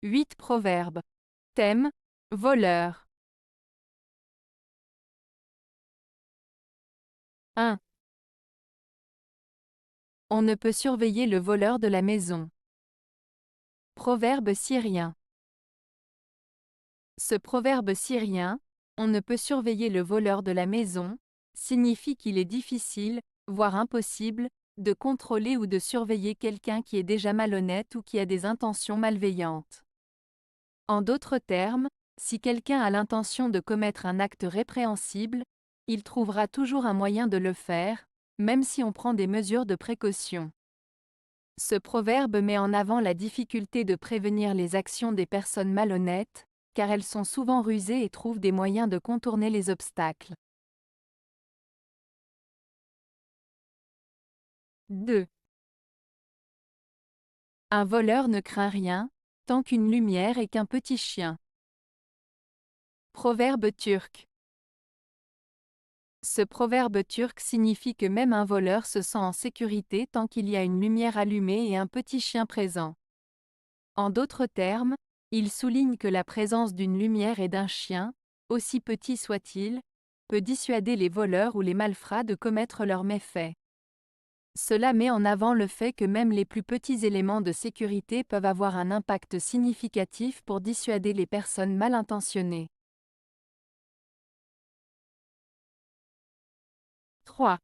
8 proverbes. Thème: voleur. 1. On ne peut surveiller le voleur de la maison. Proverbe syrien. Ce proverbe syrien, on ne peut surveiller le voleur de la maison, signifie qu'il est difficile, voire impossible, de contrôler ou de surveiller quelqu'un qui est déjà malhonnête ou qui a des intentions malveillantes. En d'autres termes, si quelqu'un a l'intention de commettre un acte répréhensible, il trouvera toujours un moyen de le faire, même si on prend des mesures de précaution. Ce proverbe met en avant la difficulté de prévenir les actions des personnes malhonnêtes, car elles sont souvent rusées et trouvent des moyens de contourner les obstacles. 2. Un voleur ne craint rien, tant qu'une lumière et qu'un petit chien. Proverbe turc. Ce proverbe turc signifie que même un voleur se sent en sécurité tant qu'il y a une lumière allumée et un petit chien présent. En d'autres termes, il souligne que la présence d'une lumière et d'un chien, aussi petit soit-il, peut dissuader les voleurs ou les malfrats de commettre leurs méfaits. Cela met en avant le fait que même les plus petits éléments de sécurité peuvent avoir un impact significatif pour dissuader les personnes mal intentionnées. 3.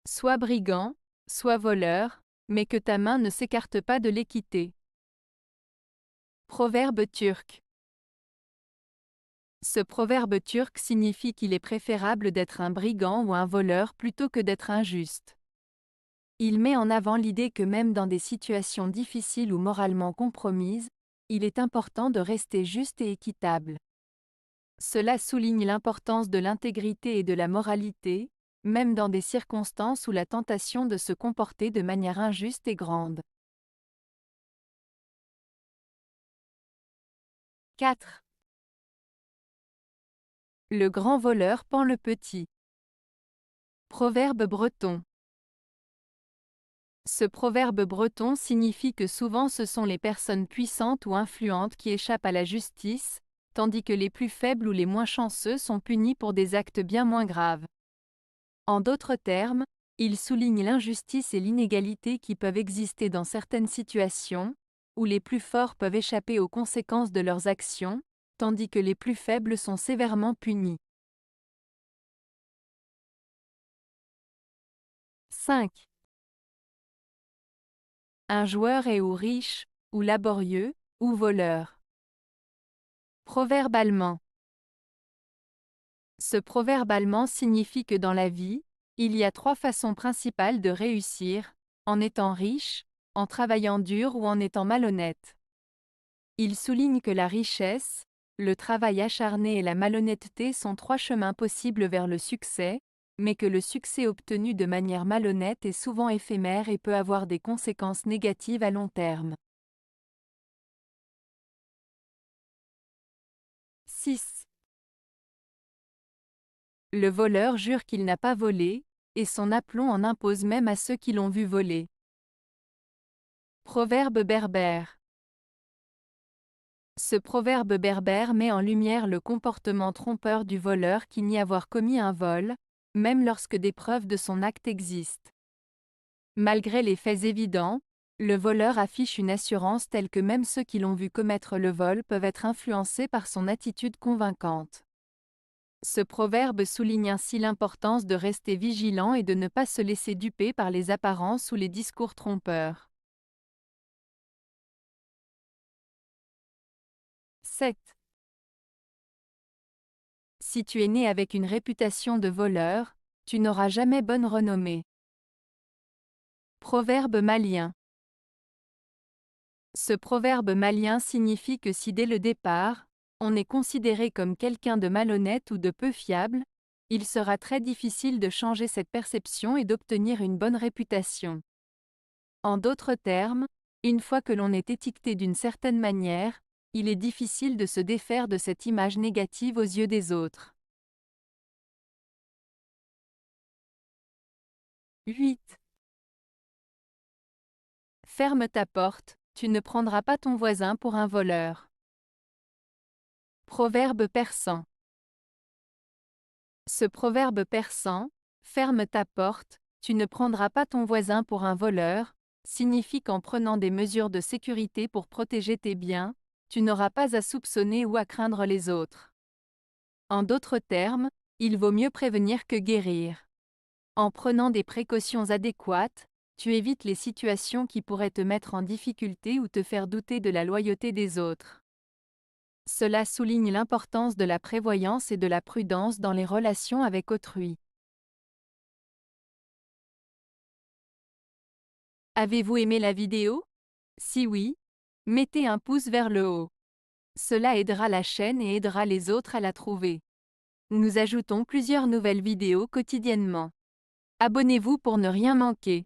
Sois brigand, sois voleur, mais que ta main ne s'écarte pas de l'équité. Proverbe turc. Ce proverbe turc signifie qu'il est préférable d'être un brigand ou un voleur plutôt que d'être injuste. Il met en avant l'idée que même dans des situations difficiles ou moralement compromises, il est important de rester juste et équitable. Cela souligne l'importance de l'intégrité et de la moralité, même dans des circonstances où la tentation de se comporter de manière injuste est grande. 4. Le grand voleur pend le petit. Proverbe breton. Ce proverbe breton signifie que souvent ce sont les personnes puissantes ou influentes qui échappent à la justice, tandis que les plus faibles ou les moins chanceux sont punis pour des actes bien moins graves. En d'autres termes, il souligne l'injustice et l'inégalité qui peuvent exister dans certaines situations, où les plus forts peuvent échapper aux conséquences de leurs actions, tandis que les plus faibles sont sévèrement punis. 5. Un joueur est ou riche, ou laborieux, ou voleur. Proverbe allemand. Ce proverbe allemand signifie que dans la vie, il y a 3 façons principales de réussir: en étant riche, en travaillant dur ou en étant malhonnête. Il souligne que la richesse, le travail acharné et la malhonnêteté sont 3 chemins possibles vers le succès, mais que le succès obtenu de manière malhonnête est souvent éphémère et peut avoir des conséquences négatives à long terme. 6. Le voleur jure qu'il n'a pas volé, et son aplomb en impose même à ceux qui l'ont vu voler. Proverbe berbère. Ce proverbe berbère met en lumière le comportement trompeur du voleur qui nie avoir commis un vol, même lorsque des preuves de son acte existent. Malgré les faits évidents, le voleur affiche une assurance telle que même ceux qui l'ont vu commettre le vol peuvent être influencés par son attitude convaincante. Ce proverbe souligne ainsi l'importance de rester vigilant et de ne pas se laisser duper par les apparences ou les discours trompeurs. 7. Si tu es né avec une réputation de voleur, tu n'auras jamais bonne renommée. Proverbe malien. Ce proverbe malien signifie que si dès le départ, on est considéré comme quelqu'un de malhonnête ou de peu fiable, il sera très difficile de changer cette perception et d'obtenir une bonne réputation. En d'autres termes, une fois que l'on est étiqueté d'une certaine manière, il est difficile de se défaire de cette image négative aux yeux des autres. 8. Ferme ta porte, Tu ne prendras pas ton voisin pour un voleur. Proverbe persan. Ce proverbe persan, ferme ta porte, tu ne prendras pas ton voisin pour un voleur, signifie qu'en prenant des mesures de sécurité pour protéger tes biens, tu n'auras pas à soupçonner ou à craindre les autres. En d'autres termes, il vaut mieux prévenir que guérir. En prenant des précautions adéquates, tu évites les situations qui pourraient te mettre en difficulté ou te faire douter de la loyauté des autres. Cela souligne l'importance de la prévoyance et de la prudence dans les relations avec autrui. Avez-vous aimé la vidéo? Si oui, mettez un pouce vers le haut. Cela aidera la chaîne et aidera les autres à la trouver. Nous ajoutons plusieurs nouvelles vidéos quotidiennement. Abonnez-vous pour ne rien manquer.